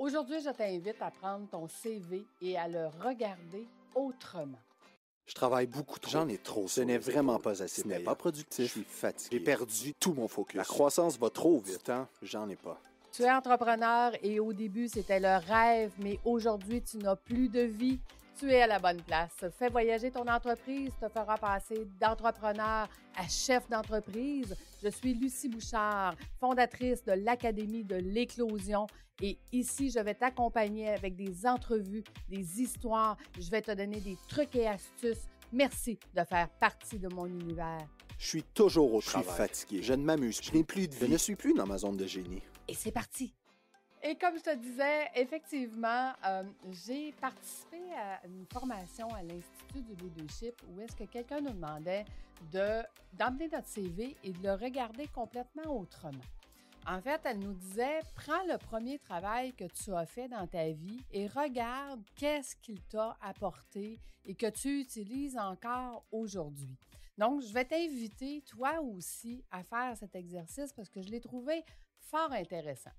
Aujourd'hui, je t'invite à prendre ton CV et à le regarder autrement. Je travaille beaucoup trop. J'en ai trop. Ce n'est vraiment pas assez. Ce n'est payant. pas productif. Je suis fatigué. J'ai perdu tout mon focus. La croissance va trop Du vite. temps, j'en ai pas. Tu es entrepreneur et au début, c'était le rêve, mais aujourd'hui, tu n'as plus de vie. Tu es à la bonne place. Fais voyager ton entreprise, te fera passer d'entrepreneur à chef d'entreprise. Je suis Lucie Bouchard, fondatrice de l'Académie de l'Éclosion. Et ici, je vais t'accompagner avec des entrevues, des histoires. Je vais te donner des trucs et astuces. Merci de faire partie de mon univers. Je suis toujours au Je suis travail. fatigué. Je ne m'amuse plus. Je n'ai plus de Je vie. ne suis plus dans ma zone de génie. Et c'est parti! Et comme je te disais, effectivement, j'ai participé à une formation à l'Institut du leadership où est-ce que quelqu'un nous demandait d'emmener notre CV et de le regarder complètement autrement. En fait, elle nous disait, prends le premier travail que tu as fait dans ta vie et regarde qu'est-ce qu'il t'a apporté et que tu utilises encore aujourd'hui. Donc, je vais t'inviter, toi aussi, à faire cet exercice parce que je l'ai trouvé fort intéressant.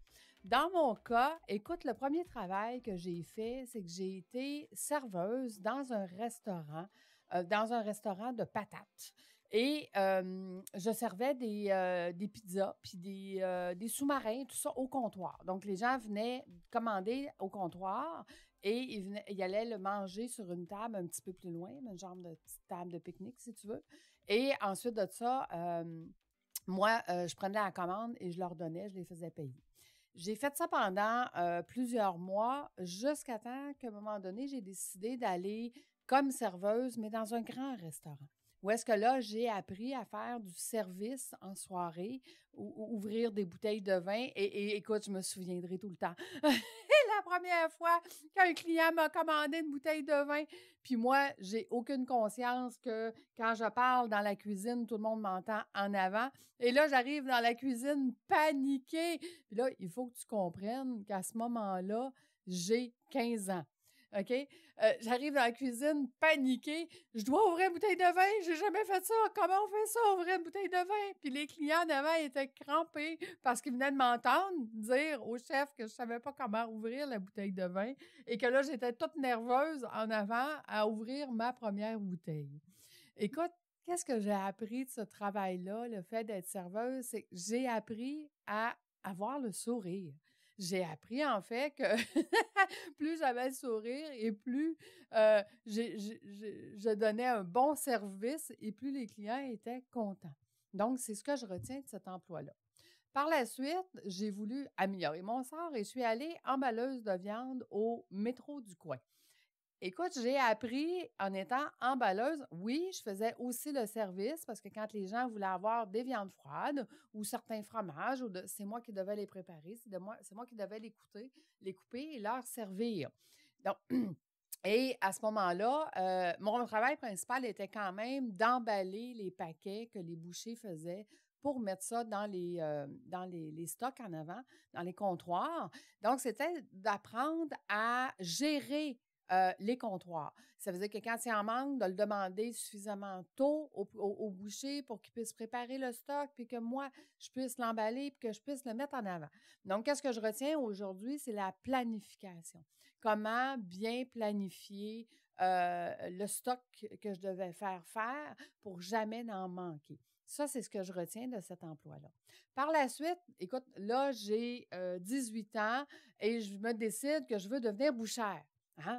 Dans mon cas, écoute, le premier travail que j'ai fait, c'est que j'ai été serveuse dans un restaurant de patates. Et je servais des pizzas, puis des sous-marins, tout ça au comptoir. Donc, les gens venaient commander au comptoir et ils allaient le manger sur une table un petit peu plus loin, une genre de petite table de pique-nique, si tu veux. Et ensuite de ça, moi, je prenais la commande et je leur donnais, je les faisais payer. J'ai fait ça pendant plusieurs mois, jusqu'à temps qu'à un moment donné, j'ai décidé d'aller comme serveuse, mais dans un grand restaurant. Où est-ce que là, j'ai appris à faire du service en soirée, ouvrir des bouteilles de vin. Et écoute, je me souviendrai tout le temps. La première fois qu'un client m'a commandé une bouteille de vin, puis moi, j'ai aucune conscience que quand je parle dans la cuisine, tout le monde m'entend en avant. Et là, j'arrive dans la cuisine paniquée. Puis là, il faut que tu comprennes qu'à ce moment-là, j'ai 15 ans. OK? J'arrive dans la cuisine paniquée. Je dois ouvrir une bouteille de vin. J'ai jamais fait ça. Comment on fait ça, ouvrir une bouteille de vin? Puis les clients d'avant étaient crampés parce qu'ils venaient de m'entendre dire au chef que je savais pas comment ouvrir la bouteille de vin et que là, j'étais toute nerveuse en avant à ouvrir ma première bouteille. Écoute, qu'est-ce que j'ai appris de ce travail-là, le fait d'être serveuse? C'est que j'ai appris à avoir le sourire. J'ai appris, en fait, que plus j'avais le sourire et plus je donnais un bon service et plus les clients étaient contents. Donc, c'est ce que je retiens de cet emploi-là. Par la suite, j'ai voulu améliorer mon sort et je suis allée emballeuse de viande au métro du coin. Écoute, j'ai appris en étant emballeuse. Oui, je faisais aussi le service parce que quand les gens voulaient avoir des viandes froides ou certains fromages, c'est moi qui devais les préparer, c'est moi qui devais les couper et leur servir. Donc, et à ce moment-là, mon travail principal était quand même d'emballer les paquets que les bouchers faisaient pour mettre ça dans les stocks en avant, dans les comptoirs. Donc, c'était d'apprendre à gérer les comptoirs. Ça veut dire que quand il en manque, de le demander suffisamment tôt au boucher pour qu'il puisse préparer le stock, puis que moi, je puisse l'emballer, puis que je puisse le mettre en avant. Donc, qu'est-ce que je retiens aujourd'hui? C'est la planification. Comment bien planifier le stock que je devais faire pour jamais n'en manquer. Ça, c'est ce que je retiens de cet emploi-là. Par la suite, écoute, là, j'ai 18 ans et je me décide que je veux devenir bouchère.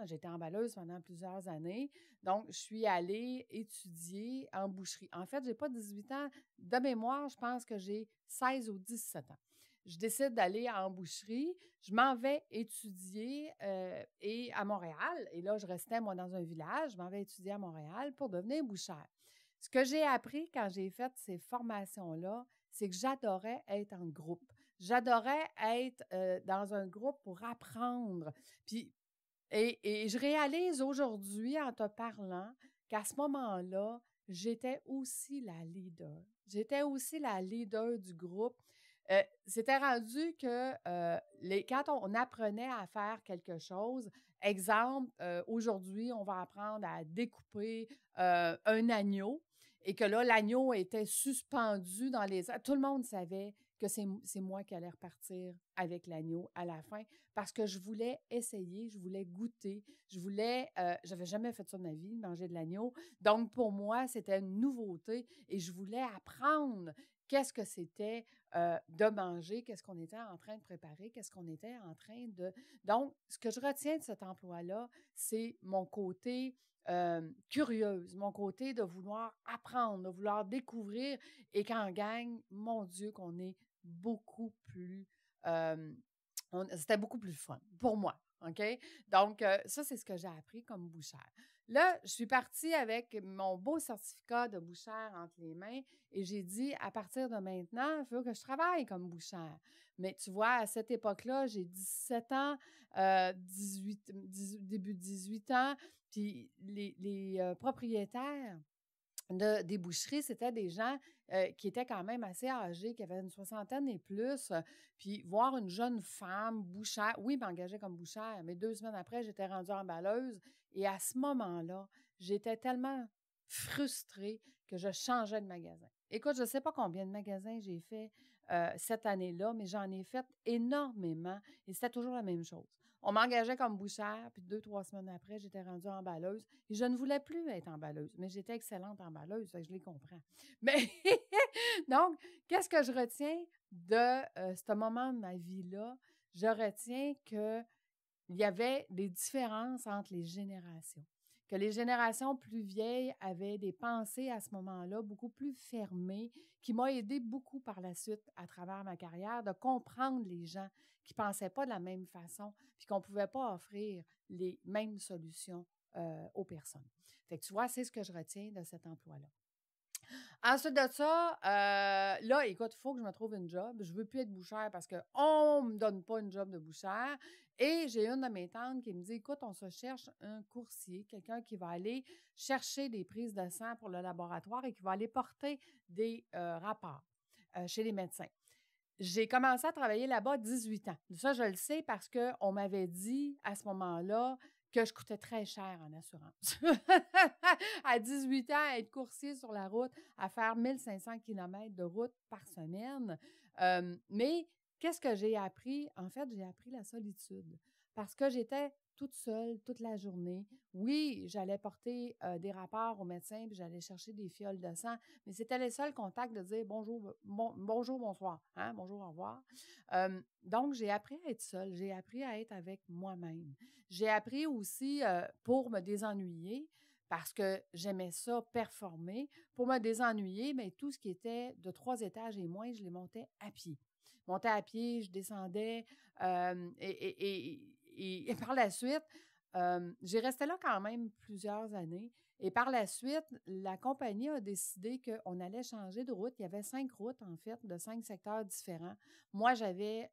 J'étais emballeuse pendant plusieurs années, donc je suis allée étudier en boucherie. En fait, je n'ai pas 18 ans. De mémoire, je pense que j'ai 16 ou 17 ans. Je décide d'aller en boucherie. Je m'en vais étudier et à Montréal. Et là, je restais, moi, dans un village. Je m'en vais étudier à Montréal pour devenir bouchère. Ce que j'ai appris quand j'ai fait ces formations-là, c'est que j'adorais être en groupe. J'adorais être dans un groupe pour apprendre. Puis, et je réalise aujourd'hui, en te parlant, qu'à ce moment-là, j'étais aussi la leader. J'étais aussi la leader du groupe. C'était rendu que quand on apprenait à faire quelque chose, exemple, aujourd'hui, on va apprendre à découper un agneau et que là, l'agneau était suspendu dans les airs. Tout le monde savait que c'est moi qui allais repartir avec l'agneau à la fin parce que je voulais essayer, je voulais goûter, j'avais jamais fait ça de ma vie, manger de l'agneau. Donc, pour moi, c'était une nouveauté et je voulais apprendre qu'est-ce que c'était de manger, qu'est-ce qu'on était en train de préparer, qu'est-ce qu'on était en train de... Donc, ce que je retiens de cet emploi-là, c'est mon côté curieuse, mon côté de vouloir apprendre, de vouloir découvrir et qu'en gang, mon Dieu, qu'on est beaucoup plus... c'était beaucoup plus fun pour moi, OK? Donc, ça, c'est ce que j'ai appris comme bouchère. Là, je suis partie avec mon beau certificat de bouchère entre les mains et j'ai dit, à partir de maintenant, il faut que je travaille comme bouchère. Mais tu vois, à cette époque-là, j'ai 17 ans, début 18 ans, puis les propriétaires des boucheries, c'était des gens qui étaient quand même assez âgés, qui avaient une soixantaine et plus. Puis voir une jeune femme bouchère, oui, m'engager comme bouchère, mais 2 semaines après, j'étais rendue emballeuse. Et à ce moment-là, j'étais tellement frustrée que je changeais de magasin. Écoute, je ne sais pas combien de magasins j'ai fait cette année-là, mais j'en ai fait énormément et c'était toujours la même chose. On m'engageait comme bouchère, puis 2, 3 semaines après, j'étais rendue emballeuse. Et je ne voulais plus être emballeuse, mais j'étais excellente emballeuse, fait que je les comprends. Mais donc, qu'est-ce que je retiens de ce moment de ma vie-là? Je retiens qu'il y avait des différences entre les générations. Que les générations plus vieilles avaient des pensées à ce moment-là beaucoup plus fermées, qui m'ont aidé beaucoup par la suite à travers ma carrière de comprendre les gens qui ne pensaient pas de la même façon, puis qu'on ne pouvait pas offrir les mêmes solutions aux personnes. Fait que tu vois, c'est ce que je retiens de cet emploi-là. Ensuite de ça, là, écoute, il faut que je me trouve une job. Je ne veux plus être bouchère parce qu'on ne me donne pas une job de bouchère. Et j'ai une de mes tantes qui me dit, écoute, on se cherche un coursier, quelqu'un qui va aller chercher des prises de sang pour le laboratoire et qui va aller porter des rapports chez les médecins. J'ai commencé à travailler là-bas à 18 ans. Ça, je le sais parce qu'on m'avait dit à ce moment-là que je coûtais très cher en assurance. À 18 ans, à être coursier sur la route, à faire 1500 km de route par semaine. Mais qu'est-ce que j'ai appris? En fait, j'ai appris la solitude parce que j'étais toute seule toute la journée. Oui, j'allais porter des rapports au médecin puis j'allais chercher des fioles de sang, mais c'était les seuls contacts de dire bonjour, bonjour, bonsoir, hein? Bonjour, au revoir. Donc, j'ai appris à être seule, j'ai appris à être avec moi-même. J'ai appris aussi pour me désennuyer, parce que j'aimais ça performer. Pour me désennuyer, mais tout ce qui était de 3 étages et moins, je les montais à pied. Je montais à pied, je descendais et par la suite, j'ai resté là quand même plusieurs années. Et par la suite, la compagnie a décidé qu'on allait changer de route. Il y avait 5 routes, en fait, de 5 secteurs différents. Moi, j'avais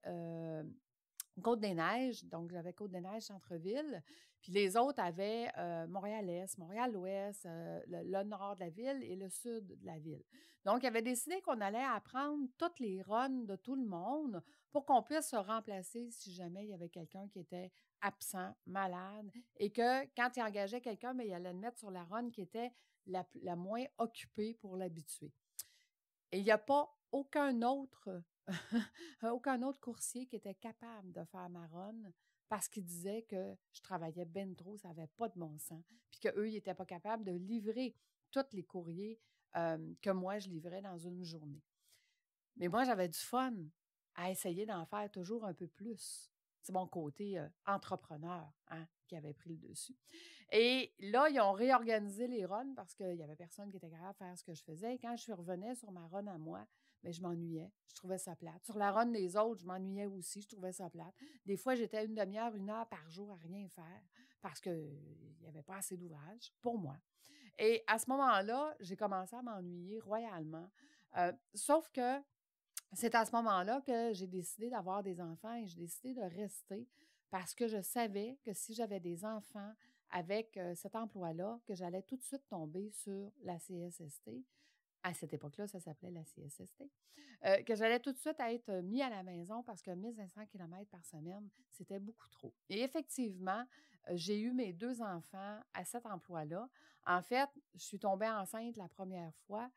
Côte-des-Neiges, donc j'avais Côte-des-Neiges, centre-ville. Puis les autres avaient Montréal-Est, Montréal-Ouest, le nord de la ville et le sud de la ville. Donc, ils avaient décidé qu'on allait apprendre toutes les runs de tout le monde pour qu'on puisse se remplacer si jamais il y avait quelqu'un qui était absent, malade, et que quand ils engageaient quelqu'un, bien, ils allaient le mettre sur la run qui était la moins occupée pour l'habituer. Et il n'y a pas aucun autre coursier qui était capable de faire ma run parce qu'il disait que je travaillais bien trop, ça n'avait pas de bon sens, puis qu'eux, ils n'étaient pas capables de livrer tous les courriers que moi, je livrais dans une journée. Mais moi, j'avais du fun à essayer d'en faire toujours un peu plus. C'est mon côté entrepreneur qui avait pris le dessus. Et là, ils ont réorganisé les runs parce qu'il n'y avait personne qui était capable de faire ce que je faisais. Et quand je revenais sur ma run à moi, bien, je m'ennuyais. Je trouvais ça plate. Sur la run des autres, je m'ennuyais aussi. Je trouvais ça plate. Des fois, j'étais 1 demi-heure, 1 heure par jour à rien faire parce qu'il n'y avait pas assez d'ouvrage pour moi. Et à ce moment-là, j'ai commencé à m'ennuyer royalement. Sauf que c'est à ce moment-là que j'ai décidé d'avoir des enfants et j'ai décidé de rester parce que je savais que si j'avais des enfants avec cet emploi-là, que j'allais tout de suite tomber sur la CSST. À cette époque-là, ça s'appelait la CSST. Que j'allais tout de suite être mis à la maison parce que 1500 km par semaine, c'était beaucoup trop. Et effectivement, j'ai eu mes 2 enfants à cet emploi-là. En fait, je suis tombée enceinte la première fois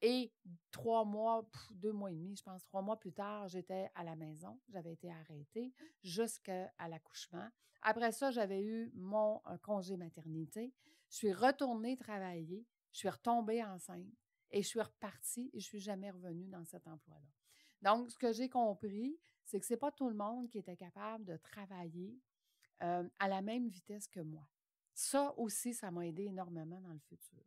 Et 3 mois, 2 mois et demi, je pense, 3 mois plus tard, j'étais à la maison. J'avais été arrêtée jusqu'à l'accouchement. Après ça, j'avais eu mon congé maternité. Je suis retournée travailler. Je suis retombée enceinte et je suis repartie et je ne suis jamais revenue dans cet emploi-là. Donc, ce que j'ai compris, c'est que ce n'est pas tout le monde qui était capable de travailler à la même vitesse que moi. Ça aussi, ça m'a aidé énormément dans le futur.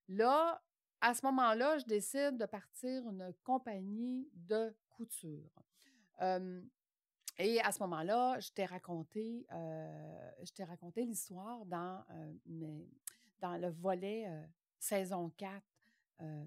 Là, à ce moment-là, je décide de partir une compagnie de couture. Et à ce moment-là, je t'ai raconté l'histoire dans le volet saison 4,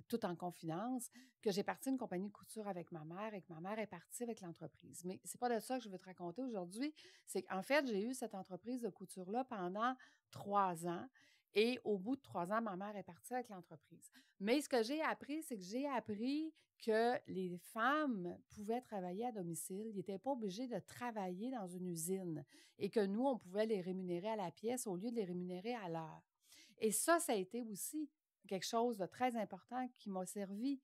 tout en confidence, que j'ai parti une compagnie de couture avec ma mère et que ma mère est partie avec l'entreprise. Mais c'est pas de ça que je veux te raconter aujourd'hui. C'est qu'en fait, j'ai eu cette entreprise de couture-là pendant 3 ans. Et au bout de 3 ans, ma mère est partie avec l'entreprise. Mais ce que j'ai appris, c'est que j'ai appris que les femmes pouvaient travailler à domicile. Ils n'étaient pas obligés de travailler dans une usine et que nous, on pouvait les rémunérer à la pièce au lieu de les rémunérer à l'heure. Et ça a été aussi quelque chose de très important qui m'a servi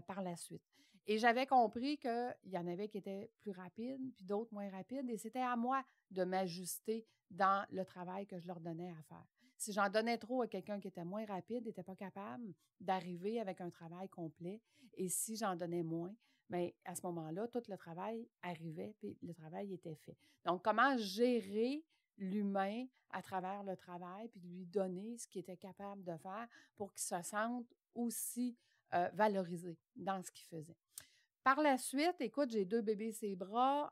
par la suite. Et j'avais compris qu'il y en avait qui étaient plus rapides, puis d'autres moins rapides, et c'était à moi de m'ajuster dans le travail que je leur donnais à faire. Si j'en donnais trop à quelqu'un qui était moins rapide, n'était pas capable d'arriver avec un travail complet, et si j'en donnais moins, bien, à ce moment-là, tout le travail arrivait, puis le travail était fait. Donc, comment gérer l'humain à travers le travail, puis lui donner ce qu'il était capable de faire pour qu'il se sente aussi valorisé dans ce qu'il faisait. Par la suite, écoute, j'ai 2 bébés sur les bras.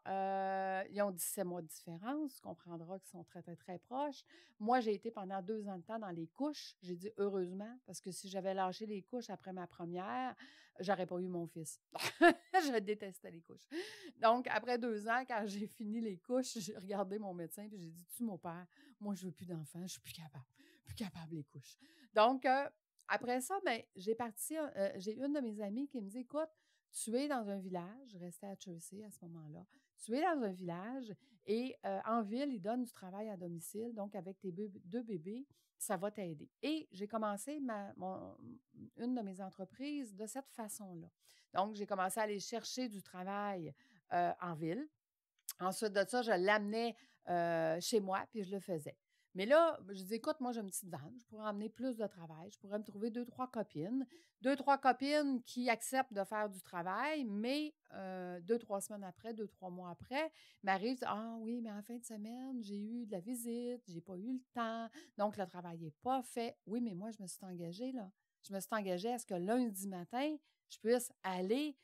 Ils ont 17 mois de différence. Tu comprendras qu'ils sont très, très, très proches. Moi, j'ai été pendant 2 ans de temps dans les couches. J'ai dit heureusement, parce que si j'avais lâché les couches après ma première, j'aurais pas eu mon fils. Je détestais les couches. Donc, après 2 ans, quand j'ai fini les couches, j'ai regardé mon médecin et j'ai dit, tu m'opères, moi, je veux plus d'enfants, je suis plus capable les couches. Donc, après ça, ben, j'ai une de mes amies qui me dit, écoute, tu es dans un village, je restais à Chelsea à ce moment-là, tu es dans un village et en ville, ils donnent du travail à domicile, donc avec tes 2 bébés, ça va t'aider. Et j'ai commencé une de mes entreprises de cette façon-là. Donc, j'ai commencé à aller chercher du travail en ville. Ensuite de ça, je l'amenais chez moi, puis je le faisais. Mais là, je dis, écoute, moi, j'ai une petite vanne, je pourrais emmener plus de travail, je pourrais me trouver 2-3 copines. 2-3 copines qui acceptent de faire du travail, mais 2-3 semaines après, 2-3 mois après, m'arrive, ah oui, mais en fin de semaine, j'ai eu de la visite, j'ai pas eu le temps, donc le travail n'est pas fait. Oui, mais moi, je me suis engagée, là. Je me suis engagée à ce que lundi matin, je puisse aller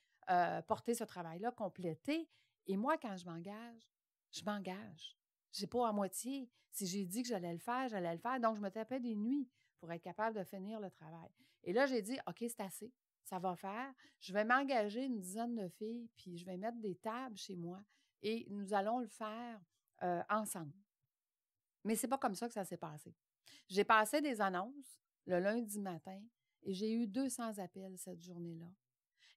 porter ce travail-là, compléter. Et moi, quand je m'engage, je m'engage. Je n'ai pas à moitié. Si j'ai dit que j'allais le faire, j'allais le faire. Donc, je me tapais des nuits pour être capable de finir le travail. Et là, j'ai dit, OK, c'est assez. Ça va faire. Je vais m'engager une dizaine de filles, puis je vais mettre des tables chez moi et nous allons le faire ensemble. Mais ce n'est pas comme ça que ça s'est passé. J'ai passé des annonces le lundi matin et j'ai eu 200 appels cette journée-là.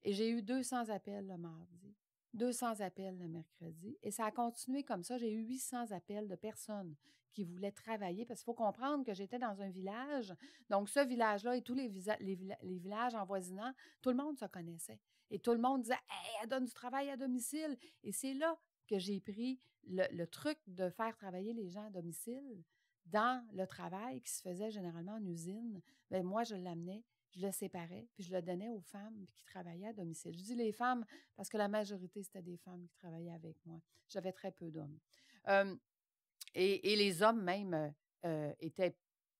Et j'ai eu 200 appels le mardi. 200 appels le mercredi. Et ça a continué comme ça. J'ai eu 800 appels de personnes qui voulaient travailler parce qu'il faut comprendre que j'étais dans un village. Donc, ce village-là et tous les villages envoisinants, tout le monde se connaissait. Et tout le monde disait « Hey, elle donne du travail à domicile. » Et c'est là que j'ai pris le truc de faire travailler les gens à domicile dans le travail qui se faisait généralement en usine. Bien, moi, je l'amenais. Je le séparais, puis je le donnais aux femmes qui travaillaient à domicile. Je dis les femmes parce que la majorité, c'était des femmes qui travaillaient avec moi. J'avais très peu d'hommes. Et les hommes même étaient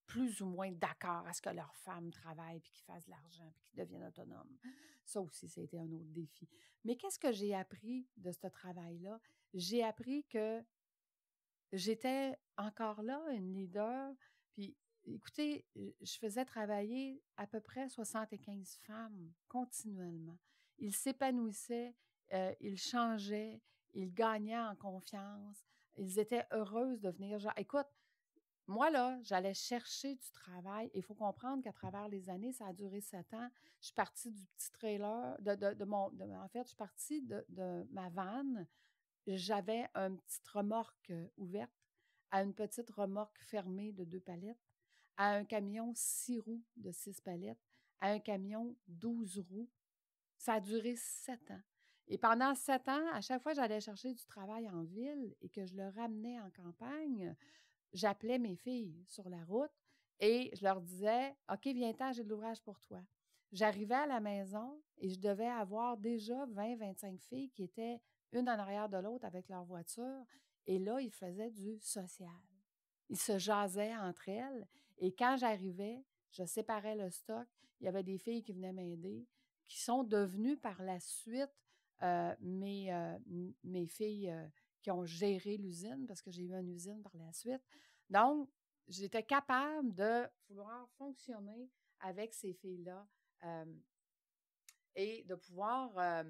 plus ou moins d'accord à ce que leurs femmes travaillent, puis qu'ils fassent de l'argent, puis qu'ils deviennent autonomes. Ça aussi, ça a été un autre défi. Mais qu'est-ce que j'ai appris de ce travail-là? J'ai appris que j'étais encore là, une leader, puis écoutez, je faisais travailler à peu près 75 femmes continuellement. Ils s'épanouissaient, ils changeaient, ils gagnaient en confiance, ils étaient heureuses de venir. Genre, écoute, moi, là, j'allais chercher du travail. Il faut comprendre qu'à travers les années, ça a duré 7 ans. Je suis partie du petit trailer, en fait, je suis partie de ma vanne. J'avais une petite remorque ouverte à une petite remorque fermée de 2 palettes, à un camion 6 roues de 6 palettes, à un camion 12 roues. Ça a duré 7 ans. Et pendant 7 ans, à chaque fois que j'allais chercher du travail en ville et que je le ramenais en campagne, j'appelais mes filles sur la route et je leur disais « OK, viens-t'en, j'ai de l'ouvrage pour toi ». J'arrivais à la maison et je devais avoir déjà 20-25 filles qui étaient une en arrière de l'autre avec leur voiture. Et là, ils faisaient du social. Ils se jasaient entre elles. Et quand j'arrivais, je séparais le stock. Il y avait des filles qui venaient m'aider, qui sont devenues par la suite mes filles qui ont géré l'usine, parce que j'ai eu une usine par la suite. Donc, j'étais capable de vouloir fonctionner avec ces filles-là et de pouvoir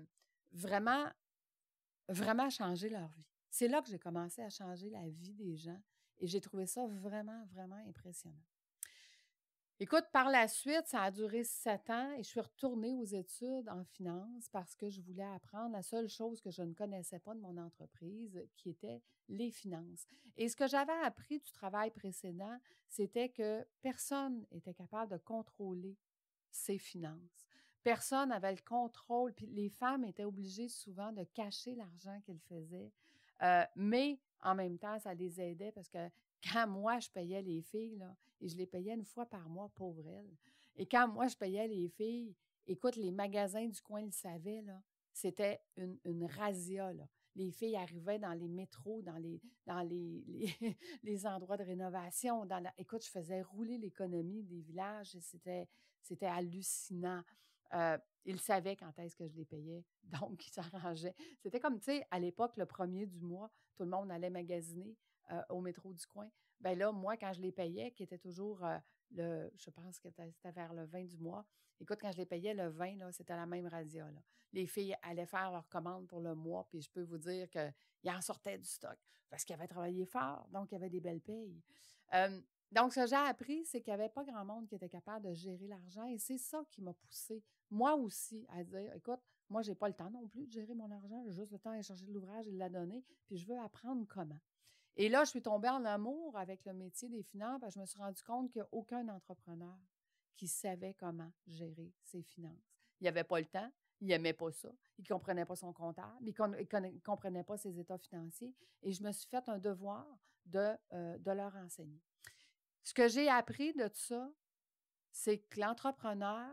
vraiment, vraiment changer leur vie. C'est là que j'ai commencé à changer la vie des gens et j'ai trouvé ça vraiment, vraiment impressionnant. Écoute, par la suite, ça a duré 7 ans et je suis retournée aux études en finance parce que je voulais apprendre la seule chose que je ne connaissais pas de mon entreprise, qui était les finances. Et ce que j'avais appris du travail précédent, c'était que personne n'était capable de contrôler ses finances. Personne n'avait le contrôle, puis les femmes étaient obligées souvent de cacher l'argent qu'elles faisaient. Mais en même temps, ça les aidait parce que quand moi, je payais les filles, là, et je les payais une fois par mois, pauvres elles. Et quand moi, je payais les filles, écoute, les magasins du coin le savaient, là, c'était une razzia, là. Les filles arrivaient dans les métros, les endroits de rénovation. Écoute, je faisais rouler l'économie des villages et c'était hallucinant. Ils savaient quand est-ce que je les payais, donc ils s'arrangeaient. C'était comme, tu sais, à l'époque, le 1er du mois, tout le monde allait magasiner au métro du coin. Bien là, moi, quand je les payais, qui était toujours je pense que c'était vers le 20 du mois, écoute, quand je les payais le 20, là, c'était la même razzia, là. Les filles allaient faire leurs commandes pour le mois, puis je peux vous dire qu'ils en sortaient du stock parce qu'ils avaient travaillé fort, donc il y avait des belles payes. Donc, ce que j'ai appris, c'est qu'il n'y avait pas grand monde qui était capable de gérer l'argent et c'est ça qui m'a poussée, moi aussi, à dire, écoute, moi, je n'ai pas le temps non plus de gérer mon argent, j'ai juste le temps d'aller chercher de l'ouvrage et de la donner, puis je veux apprendre comment. Et là, je suis tombée en amour avec le métier des finances parce que je me suis rendu compte qu'il n'y a aucun entrepreneur qui savait comment gérer ses finances. Il n'avait pas le temps, il n'aimait pas ça, il ne comprenait pas son comptable, il ne comprenait pas ses états financiers et je me suis fait un devoir de leur enseigner. Ce que j'ai appris de ça, c'est que l'entrepreneur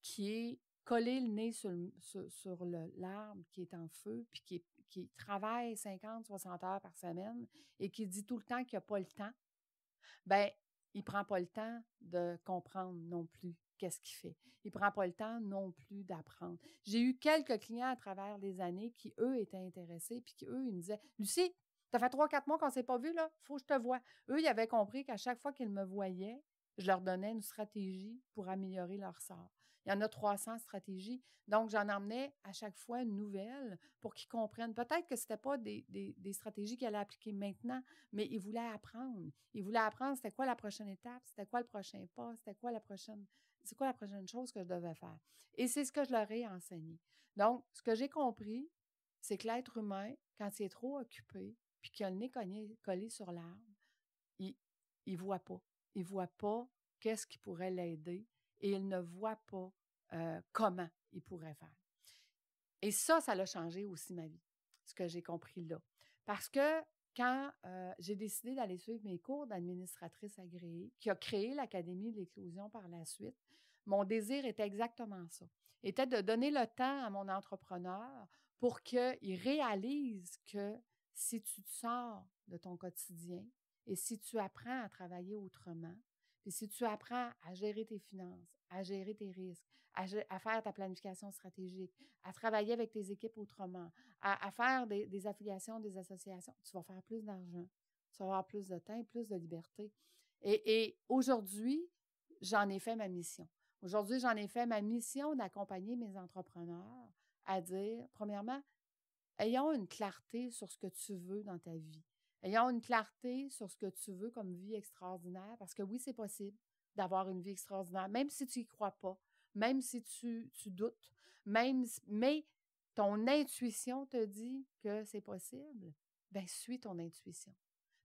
qui est collé le nez sur l'arbre qui est en feu, puis qui travaille 50-60 heures par semaine et qui dit tout le temps qu'il n'a pas le temps, bien, il ne prend pas le temps de comprendre non plus qu'est-ce qu'il fait. Il ne prend pas le temps non plus d'apprendre. J'ai eu quelques clients à travers les années qui, eux, étaient intéressés, puis qui, eux, ils me disaient « Lucie, ça fait 3-4 mois qu'on ne s'est pas vu, là, il faut que je te voie. » Eux, ils avaient compris qu'à chaque fois qu'ils me voyaient, je leur donnais une stratégie pour améliorer leur sort. Il y en a 300 stratégies. Donc, j'en emmenais à chaque fois une nouvelle pour qu'ils comprennent. Peut-être que ce n'était pas des stratégies qu'ils allaient appliquer maintenant, mais ils voulaient apprendre. Ils voulaient apprendre c'était quoi la prochaine étape, c'était quoi le prochain pas, c'est quoi la prochaine chose que je devais faire. Et c'est ce que je leur ai enseigné. Donc, ce que j'ai compris, c'est que l'être humain, quand il est trop occupé, puis qu'il a le nez collé sur l'arbre, il ne voit pas. Il ne voit pas qu'est-ce qui pourrait l'aider et il ne voit pas comment il pourrait faire. Et ça l'a changé aussi ma vie, ce que j'ai compris là. Parce que quand j'ai décidé d'aller suivre mes cours d'administratrice agréée, qui a créé l'Académie de l'éclosion par la suite, mon désir était exactement ça. Était de donner le temps à mon entrepreneur pour qu'il réalise que si tu te sors de ton quotidien et si tu apprends à travailler autrement, puis si tu apprends à gérer tes finances, à gérer tes risques, à faire ta planification stratégique, à travailler avec tes équipes autrement, à faire des affiliations, des associations, tu vas faire plus d'argent, tu vas avoir plus de temps, plus de liberté. Et aujourd'hui, j'en ai fait ma mission. Aujourd'hui, j'en ai fait ma mission d'accompagner mes entrepreneurs à dire, premièrement, ayons une clarté sur ce que tu veux dans ta vie. Ayons une clarté sur ce que tu veux comme vie extraordinaire, parce que oui, c'est possible d'avoir une vie extraordinaire, même si tu n'y crois pas, même si tu doutes, mais ton intuition te dit que c'est possible, bien, suis ton intuition.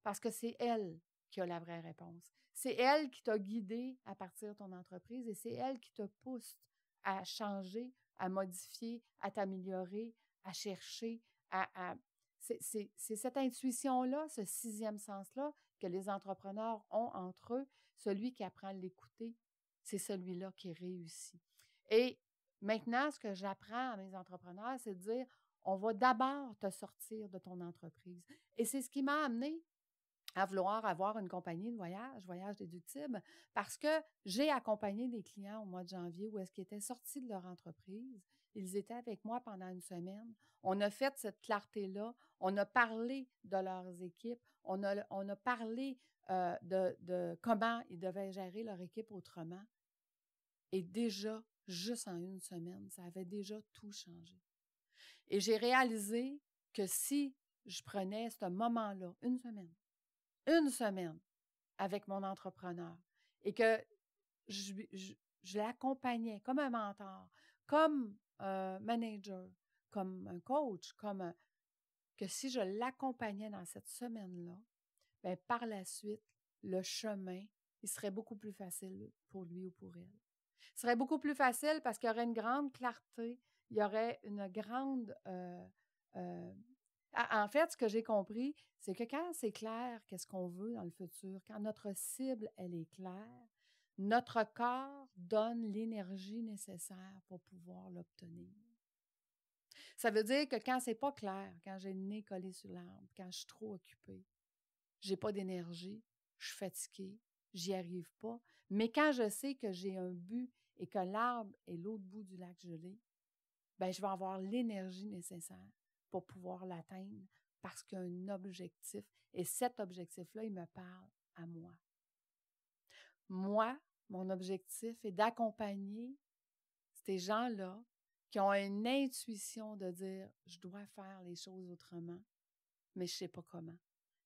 Parce que c'est elle qui a la vraie réponse. C'est elle qui t'a guidé à partir de ton entreprise et c'est elle qui te pousse à changer, à modifier, à t'améliorer, à chercher, c'est cette intuition-là, ce sixième sens-là que les entrepreneurs ont entre eux. Celui qui apprend à l'écouter, c'est celui-là qui réussit. Et maintenant, ce que j'apprends à mes entrepreneurs, c'est de dire, on va d'abord te sortir de ton entreprise. Et c'est ce qui m'a amené à vouloir avoir une compagnie de voyage déductible, parce que j'ai accompagné des clients au mois de janvier où est-ce qu'ils étaient sortis de leur entreprise. Ils étaient avec moi pendant une semaine. On a fait cette clarté-là. On a parlé de leurs équipes. On a parlé de comment ils devaient gérer leur équipe autrement. Et déjà, juste en une semaine, ça avait déjà tout changé. Et j'ai réalisé que si je prenais ce moment-là, une semaine avec mon entrepreneur et que je l'accompagnais comme un mentor, comme un manager, comme un coach, que si je l'accompagnais dans cette semaine-là, bien, par la suite, le chemin, il serait beaucoup plus facile pour lui ou pour elle. Il serait beaucoup plus facile parce qu'il y aurait une grande clarté, il y aurait une grande... en fait, ce que j'ai compris, c'est que quand c'est clair qu'est-ce qu'on veut dans le futur, quand notre cible, elle est claire, notre corps donne l'énergie nécessaire pour pouvoir l'obtenir. Ça veut dire que quand c'est pas clair, quand j'ai le nez collé sur l'arbre, quand je suis trop occupée, j'ai pas d'énergie, je suis fatiguée, j'y arrive pas. Mais quand je sais que j'ai un but et que l'arbre est l'autre bout du lac gelé, bien, je vais avoir l'énergie nécessaire pour pouvoir l'atteindre parce qu'il y a un objectif. Et cet objectif-là, il me parle à moi. Moi, mon objectif est d'accompagner ces gens-là qui ont une intuition de dire « je dois faire les choses autrement, mais je ne sais pas comment ».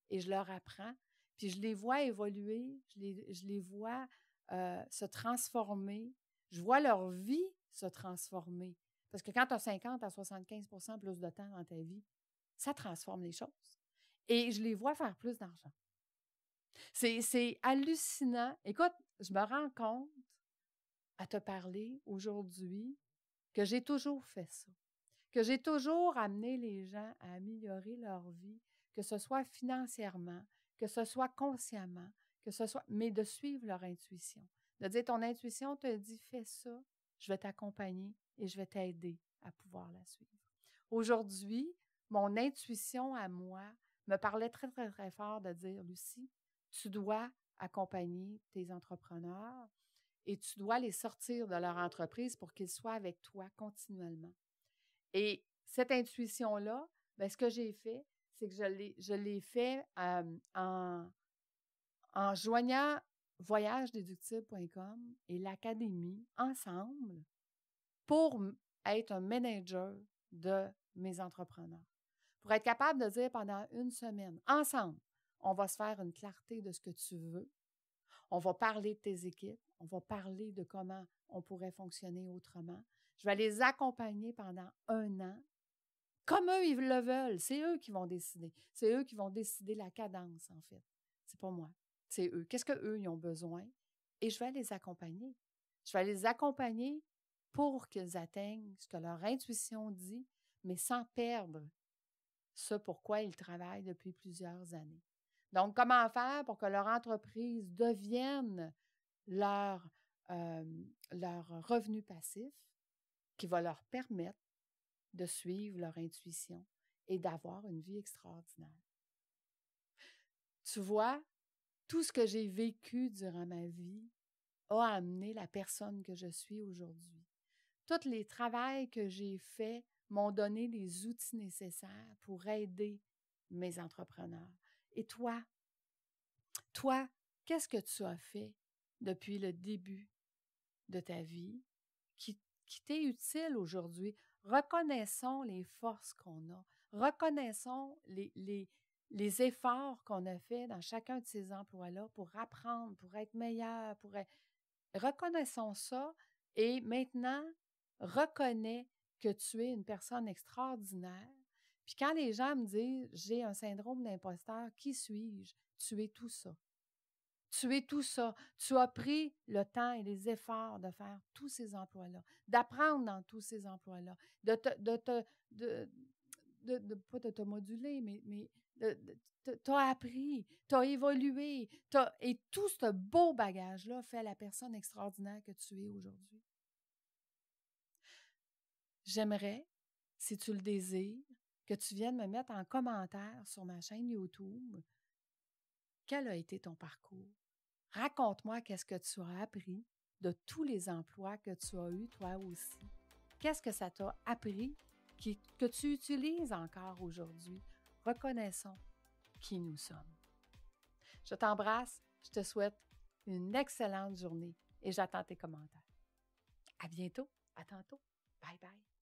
Et je leur apprends, puis je les vois évoluer, je les vois se transformer, je vois leur vie se transformer. Parce que quand tu as 50 à 75% plus de temps dans ta vie, ça transforme les choses. Et je les vois faire plus d'argent. C'est hallucinant. Écoute, je me rends compte à te parler aujourd'hui que j'ai toujours fait ça, que j'ai toujours amené les gens à améliorer leur vie, que ce soit financièrement, que ce soit consciemment, mais de suivre leur intuition. De dire, ton intuition te dit, fais ça, je vais t'accompagner et je vais t'aider à pouvoir la suivre. Aujourd'hui, mon intuition à moi me parlait très, très, très fort de dire, Lucie, tu dois accompagner tes entrepreneurs et tu dois les sortir de leur entreprise pour qu'ils soient avec toi continuellement. Et cette intuition-là, bien, ce que j'ai fait, c'est que je l'ai fait en joignant voyagedéductible.com et l'académie ensemble pour être un manager de mes entrepreneurs. Pour être capable de dire pendant une semaine, ensemble, on va se faire une clarté de ce que tu veux. On va parler de tes équipes. On va parler de comment on pourrait fonctionner autrement. Je vais les accompagner pendant 1 an. Comme eux, ils le veulent. C'est eux qui vont décider. C'est eux qui vont décider la cadence, en fait. C'est pas moi. C'est eux. Qu'est-ce qu'eux, ils ont besoin? Et je vais les accompagner. Je vais les accompagner pour qu'ils atteignent ce que leur intuition dit, mais sans perdre ce pourquoi ils travaillent depuis plusieurs années. Donc, comment faire pour que leur entreprise devienne leur revenu passif qui va leur permettre de suivre leur intuition et d'avoir une vie extraordinaire. Tu vois, tout ce que j'ai vécu durant ma vie a amené la personne que je suis aujourd'hui. Tous les travails que j'ai faits m'ont donné les outils nécessaires pour aider mes entrepreneurs. Et toi, qu'est-ce que tu as fait depuis le début de ta vie qui t'est utile aujourd'hui? Reconnaissons les forces qu'on a. Reconnaissons les efforts qu'on a faits dans chacun de ces emplois-là pour apprendre, pour être meilleur. Reconnaissons ça et maintenant, reconnais que tu es une personne extraordinaire. Puis quand les gens me disent « j'ai un syndrome d'imposteur, qui suis-je? » Tu es tout ça. Tu es tout ça. Tu as pris le temps et les efforts de faire tous ces emplois-là, d'apprendre dans tous ces emplois-là, pas de te moduler, mais t'as appris, t'as évolué, et tout ce beau bagage-là fait la personne extraordinaire que tu es aujourd'hui. J'aimerais, si tu le désires, que tu viennes me mettre en commentaire sur ma chaîne YouTube quel a été ton parcours. Raconte-moi qu'est-ce que tu as appris de tous les emplois que tu as eus toi aussi. Qu'est-ce que ça t'a appris que tu utilises encore aujourd'hui? Reconnaissons qui nous sommes. Je t'embrasse, je te souhaite une excellente journée et j'attends tes commentaires. À bientôt, à tantôt. Bye bye.